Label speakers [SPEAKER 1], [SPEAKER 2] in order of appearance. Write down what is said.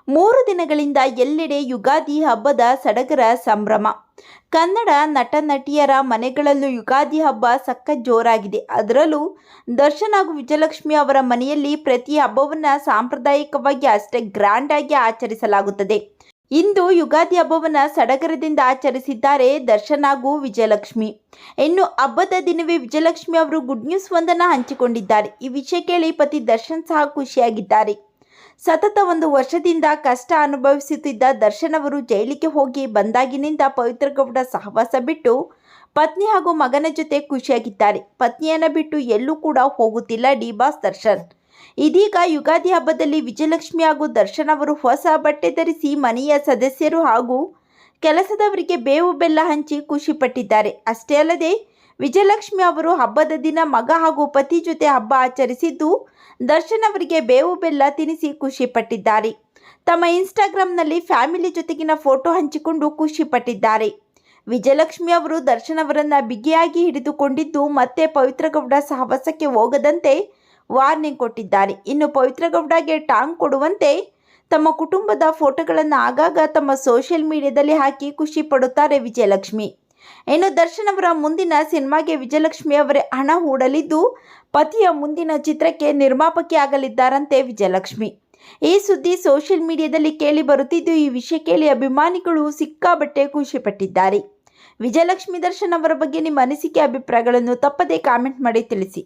[SPEAKER 1] 3 ದಿನಗಳಿಂದ ಎಲ್ಲೆಡೆ ಯುಗಾದಿ ಹಬ್ಬದ ಸಡಗರ ಸಂಭ್ರಮ. ಕನ್ನಡ ನಟ ನಟಿಯರ ಮನೆಗಳಲ್ಲೂ ಯುಗಾದಿ ಹಬ್ಬ ಸಖತ್ ಜೋರಾಗಿದೆ. ಅದರಲ್ಲೂ ದರ್ಶನ್ ಹಾಗೂ ವಿಜಯಲಕ್ಷ್ಮಿ ಅವರ ಮನೆಯಲ್ಲಿ ಪ್ರತಿ ಹಬ್ಬವನ್ನು ಸಾಂಪ್ರದಾಯಿಕವಾಗಿ ಅಷ್ಟೇ ಗ್ರ್ಯಾಂಡ್ ಆಗಿ ಆಚರಿಸಲಾಗುತ್ತದೆ. ಇಂದು ಯುಗಾದಿ ಹಬ್ಬವನ್ನು ಸಡಗರದಿಂದ ಆಚರಿಸಿದ್ದಾರೆ ದರ್ಶನ್ ಹಾಗೂ ವಿಜಯಲಕ್ಷ್ಮಿ. ಇನ್ನು ಹಬ್ಬದ ದಿನವೇ ವಿಜಯಲಕ್ಷ್ಮಿ ಅವರು ಗುಡ್ ನ್ಯೂಸ್ ಒಂದನ್ನು ಹಂಚಿಕೊಂಡಿದ್ದಾರೆ. ಈ ವಿಷಯ ಕೇಳಿ ಪತಿ ದರ್ಶನ್ ಸಹ ಖುಷಿಯಾಗಿದ್ದಾರೆ. ಸತತ 1 ವರ್ಷದಿಂದ ಕಷ್ಟ ಅನುಭವಿಸುತ್ತಿದ್ದ ದರ್ಶನ್ ಅವರು ಜೈಲಿಗೆ ಹೋಗಿ ಬಂದಾಗಿನಿಂದ ಪವಿತ್ರ ಗೌಡ ಸಹವಾಸ ಬಿಟ್ಟು ಪತ್ನಿ ಹಾಗೂ ಮಗನ ಜೊತೆ ಖುಷಿಯಾಗಿದ್ದಾರೆ. ಪತ್ನಿಯನ್ನು ಬಿಟ್ಟು ಎಲ್ಲೂ ಕೂಡ ಹೋಗುತ್ತಿಲ್ಲ ಡಿ ಬಾಸ್ ದರ್ಶನ್. ಇದೀಗ ಯುಗಾದಿ ಹಬ್ಬದಲ್ಲಿ ವಿಜಯಲಕ್ಷ್ಮಿ ಹಾಗೂ ದರ್ಶನ್ ಅವರು ಹೊಸ ಬಟ್ಟೆ ಧರಿಸಿ ಮನೆಯ ಸದಸ್ಯರು ಹಾಗೂ ಕೆಲಸದವರಿಗೆ ಬೇವು ಬೆಲ್ಲ ಹಂಚಿ ಖುಷಿಪಟ್ಟಿದ್ದಾರೆ. ಅಷ್ಟೇ ಅಲ್ಲದೆ ವಿಜಯಲಕ್ಷ್ಮಿ ಅವರು ಹಬ್ಬದ ದಿನ ಮಗ ಹಾಗೂ ಪತಿ ಜೊತೆ ಹಬ್ಬ ಆಚರಿಸಿದ್ದು ದರ್ಶನ್ ಅವರಿಗೆ ಬೇವು ಬೆಲ್ಲ ತಿನ್ನಿಸಿ ಖುಷಿಪಟ್ಟಿದ್ದಾರೆ. ತಮ್ಮ ಇನ್ಸ್ಟಾಗ್ರಾಮ್ನಲ್ಲಿ ಫ್ಯಾಮಿಲಿ ಜೊತೆಗಿನ ಫೋಟೋ ಹಂಚಿಕೊಂಡು ಖುಷಿಪಟ್ಟಿದ್ದಾರೆ. ವಿಜಯಲಕ್ಷ್ಮಿ ಅವರು ದರ್ಶನ್ ಅವರನ್ನು ಬಿಗಿಯಾಗಿ ಹಿಡಿದುಕೊಂಡಿದ್ದು ಮತ್ತೆ ಪವಿತ್ರ ಗೌಡ ಸಹವಾಸಕ್ಕೆ ಹೋಗದಂತೆ ವಾರ್ನಿಂಗ್ ಕೊಟ್ಟಿದ್ದಾರೆ. ಇನ್ನು ಪವಿತ್ರ ಗೌಡಗೆ ಟಾಂಗ್ ಕೊಡುವಂತೆ ತಮ್ಮ ಕುಟುಂಬದ ಫೋಟೋಗಳನ್ನು ಆಗಾಗ ತಮ್ಮ ಸೋಷಿಯಲ್ ಮೀಡಿಯಾದಲ್ಲಿ ಹಾಕಿ ಖುಷಿ ಪಡುತ್ತಾರೆ ವಿಜಯಲಕ್ಷ್ಮಿ. ಇನ್ನು ದರ್ಶನ್ ಅವರ ಮುಂದಿನ ಸಿನಿಮಾಗೆ ವಿಜಯಲಕ್ಷ್ಮಿ ಅವರೇ ಹಣ ಹೂಡಲಿದ್ದು ಪತಿಯ ಮುಂದಿನ ಚಿತ್ರಕ್ಕೆ ನಿರ್ಮಾಪಕಿ ಆಗಲಿದ್ದಾರಂತೆ ವಿಜಯಲಕ್ಷ್ಮಿ. ಈ ಸುದ್ದಿ ಸೋಷಿಯಲ್ ಮೀಡಿಯಾದಲ್ಲಿ ಕೇಳಿ ಬರುತ್ತಿದ್ದು, ಈ ವಿಷಯ ಕೇಳಿ ಅಭಿಮಾನಿಗಳು ಸಿಕ್ಕಾಬಟ್ಟೆ ಖುಷಿಪಟ್ಟಿದ್ದಾರೆ. ವಿಜಯಲಕ್ಷ್ಮಿ ದರ್ಶನ್ ಅವರ ಬಗ್ಗೆ ನಿಮ್ಮ ಅನಿಸಿಕೆ ಅಭಿಪ್ರಾಯಗಳನ್ನು ತಪ್ಪದೇ ಕಾಮೆಂಟ್ ಮಾಡಿ ತಿಳಿಸಿ.